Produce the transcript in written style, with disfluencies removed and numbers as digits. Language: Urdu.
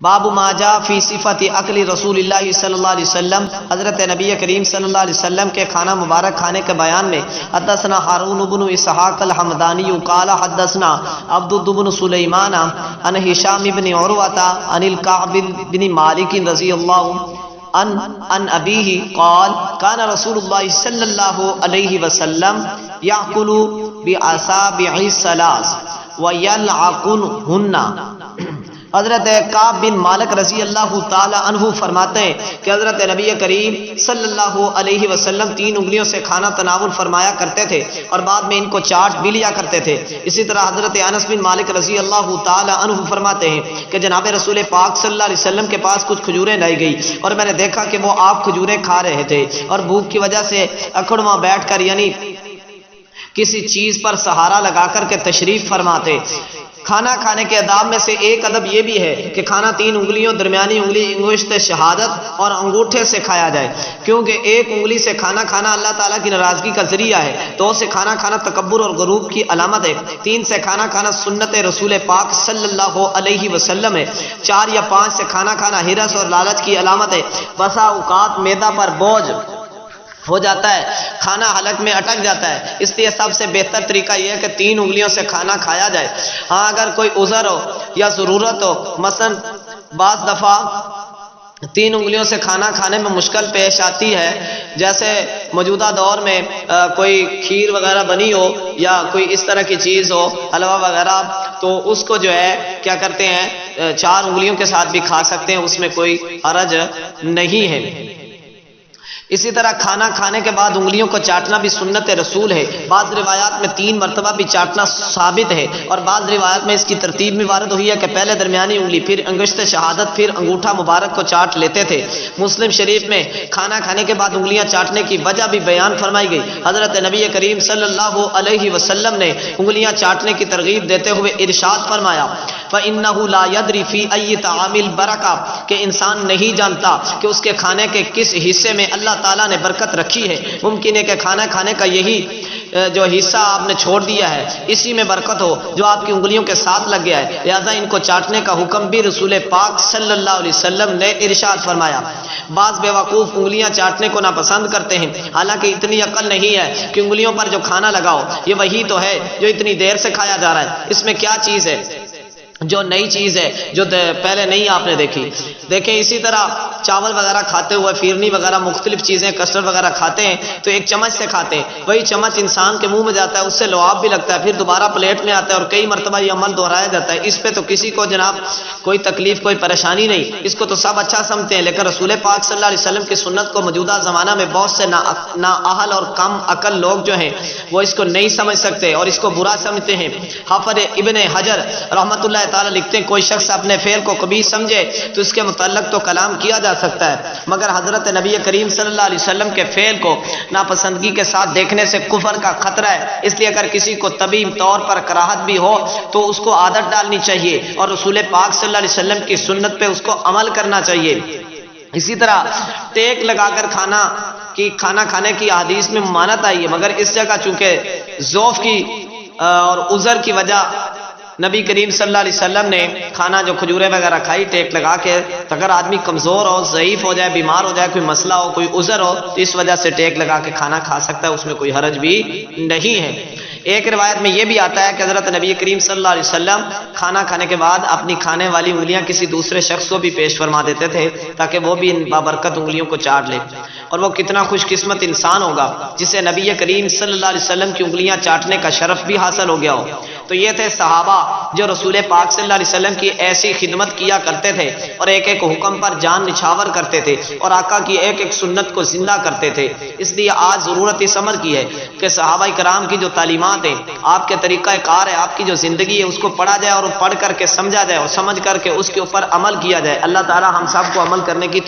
باب ما جاء فی صفت اکل رسول اللہ صلی اللہ علیہ وسلم، حضرت نبی کریم صلی اللہ علیہ وسلم کے کھانا مبارک کھانے کے بیان میں حدثنا ہارون بن اسحاق الحمدانی قال حدثنا عبد بن سلیمان عن ہشام بن عروہ عن الکعب بن مالک رضی اللہ عن ابیہ قال کان رسول اللہ صلی اللہ علیہ وسلم یأکل بأصابع الثلاث ویلعقنہن۔ حضرت کعب بن مالک رضی اللہ تعالی عنہ فرماتے ہیں کہ حضرت نبی کریم صلی اللہ علیہ وسلم 3 انگلیوں سے کھانا تناول فرمایا کرتے تھے اور بعد میں ان کو چاٹ بھی لیا کرتے تھے۔ اسی طرح حضرت انس بن مالک رضی اللہ تعالی عنہ فرماتے ہیں کہ جناب رسول پاک صلی اللہ علیہ وسلم کے پاس کچھ کھجوریں لائی گئی اور میں نے دیکھا کہ وہ آپ کھجوریں کھا رہے تھے اور بھوک کی وجہ سے اکھڑواں بیٹھ کر یعنی کسی چیز پر سہارا لگا کر کے تشریف فرماتے۔ کھانا کھانے کے اداب میں سے ایک ادب یہ بھی ہے کہ کھانا 3 انگلیوں، درمیانی انگلی انگشت شہادت اور انگوٹھے سے کھایا جائے، کیونکہ ایک انگلی سے کھانا کھانا اللہ تعالیٰ کی ناراضگی کا ذریعہ ہے، 2 سے کھانا کھانا تکبر اور غرور کی علامت ہے، 3 سے کھانا کھانا سنت رسول پاک صلی اللہ علیہ وسلم ہے، 4 یا 5 سے کھانا کھانا ہرس اور لالچ کی علامت ہے۔ بسا اوقات معدہ پر بوجھ ہو جاتا ہے، کھانا حلق میں اٹک جاتا ہے، اس لیے سب سے بہتر طریقہ یہ ہے کہ 3 انگلیوں سے کھانا کھایا جائے۔ ہاں اگر کوئی عذر ہو یا ضرورت ہو، مثلا بعض دفعہ 3 انگلیوں سے کھانا کھانے میں مشکل پیش آتی ہے، جیسے موجودہ دور میں کوئی کھیر وغیرہ بنی ہو یا کوئی اس طرح کی چیز ہو، حلوہ وغیرہ، تو اس کو جو ہے کیا کرتے ہیں 4 انگلیوں کے ساتھ بھی کھا سکتے ہیں، اس میں کوئی حرج نہیں ہے۔ اسی طرح کھانا کھانے کے بعد انگلیوں کو چاٹنا بھی سنت رسول ہے، بعض روایات میں 3 مرتبہ بھی چاٹنا ثابت ہے، اور بعض روایات میں اس کی ترتیب میں وارد ہوئی ہے کہ پہلے درمیانی انگلی، پھر انگشت شہادت، پھر انگوٹھا مبارک کو چاٹ لیتے تھے۔ مسلم شریف میں کھانا کھانے کے بعد انگلیاں چاٹنے کی وجہ بھی بیان فرمائی گئی۔ حضرت نبی کریم صلی اللہ علیہ وسلم نے انگلیاں چاٹنے کی ترغیب دیتے ہوئے ارشاد فرمایا فَإِنَّهُ لَا يَدْرِي فِي أَيِّ طَعَامِ الْبَرَكَةِ، کہ انسان نہیں جانتا کہ اس کے کھانے کے کس حصے میں اللہ تعالیٰ نے برکت رکھی ہے، ممکن ہے کہ کھانا کھانے کا یہی جو حصہ آپ نے چھوڑ دیا ہے اسی میں برکت ہو جو آپ کی انگلیوں کے ساتھ لگ گیا ہے، لہذا ان کو چاٹنے کا حکم بھی رسول پاک صلی اللہ علیہ وسلم نے ارشاد فرمایا۔ بعض بیوقوف انگلیاں چاٹنے کو ناپسند کرتے ہیں، حالانکہ اتنی عقل نہیں ہے کہ انگلیوں پر جو کھانا لگاؤ یہ وہی تو ہے جو اتنی دیر سے کھایا جا رہا ہے، اس میں کیا چیز ہے جو نئی چیز ہے جو پہلے نہیں آپ نے دیکھی۔ دیکھیں اسی طرح چاول وغیرہ کھاتے ہوئے، فیرنی وغیرہ مختلف چیزیں کسٹرڈ وغیرہ کھاتے ہیں تو ایک چمچ سے کھاتے ہیں، وہی چمچ انسان کے منہ میں جاتا ہے، اس سے لعاب بھی لگتا ہے، پھر دوبارہ پلیٹ میں آتا ہے اور کئی مرتبہ یہ عمل دہرایا جاتا ہے۔ اس پہ تو کسی کو جناب کوئی تکلیف کوئی پریشانی نہیں، اس کو تو سب اچھا سمجھتے ہیں، لیکن رسول پاک صلی اللہ علیہ وسلم کی سنت کو موجودہ زمانہ میں بہت سے نااہل اور کم عقل لوگ جو ہیں وہ اس کو نہیں سمجھ سکتے اور اس کو برا سمجھتے ہیں۔ حافظ ابن حجر رحمۃ اللہ تعالی لکھتے ہیں کوئی شخص اپنے فعل کو قبیح سمجھے تو اس کے متعلق تو کلام کیا جا سکتا ہے، مگر حضرت نبی کریم صلی اللہ علیہ وسلم کے فعل کو ناپسندگی کے ساتھ دیکھنے سے کفر کا خطرہ ہے، اس لیے اگر کسی کو طبی طور پر کراہت بھی ہو تو اس کو عادت ڈالنی چاہیے اور رسول پاک صلی اللہ علیہ وسلم کی سنت پہ اس کو عمل کرنا چاہیے۔ اسی طرح ٹیک لگا کر کھانا کھانے کی حدیث میں ممانعت آئی ہے، مگر اس جگہ چونکہ ذوف کی اور عذر کی وجہ نبی کریم صلی اللہ علیہ وسلم نے کھانا جو کھجورے وغیرہ کھائی ٹیک لگا کے، اگر آدمی کمزور ہو، ضعیف ہو جائے، بیمار ہو جائے، کوئی مسئلہ ہو، کوئی عذر ہو تو اس وجہ سے ٹیک لگا کے کھانا کھا سکتا ہے، اس میں کوئی حرج بھی نہیں ہے۔ ایک روایت میں یہ بھی آتا ہے کہ حضرت نبی کریم صلی اللہ علیہ وسلم کھانا کھانے کے بعد اپنی کھانے والی انگلیاں کسی دوسرے شخص کو بھی پیش فرما دیتے تھے تاکہ وہ بھی ان بابرکت انگلیوں کو چاٹ لے، اور وہ کتنا خوش قسمت انسان ہوگا جسے نبی کریم صلی اللہ علیہ وسلم کی انگلیاں چاٹنے کا شرف بھی حاصل ہو گیا ہو۔ تو یہ تھے صحابہ جو رسول پاک صلی اللہ علیہ وسلم کی ایسی خدمت کیا کرتے تھے اور ایک ایک حکم پر جان نچھاور کرتے تھے اور آقا کی ایک ایک سنت کو زندہ کرتے تھے۔ اس لیے آج ضرورت اس امر کی ہے کہ صحابہ کرام کی جو تعلیمات ہیں، آپ کے طریقہ کار ہے، آپ کی جو زندگی ہے، اس کو پڑھا جائے اور پڑھ کر کے سمجھا جائے اور سمجھ کر کے اس کے اوپر عمل کیا جائے۔ اللہ تعالی ہم سب کو عمل کرنے کی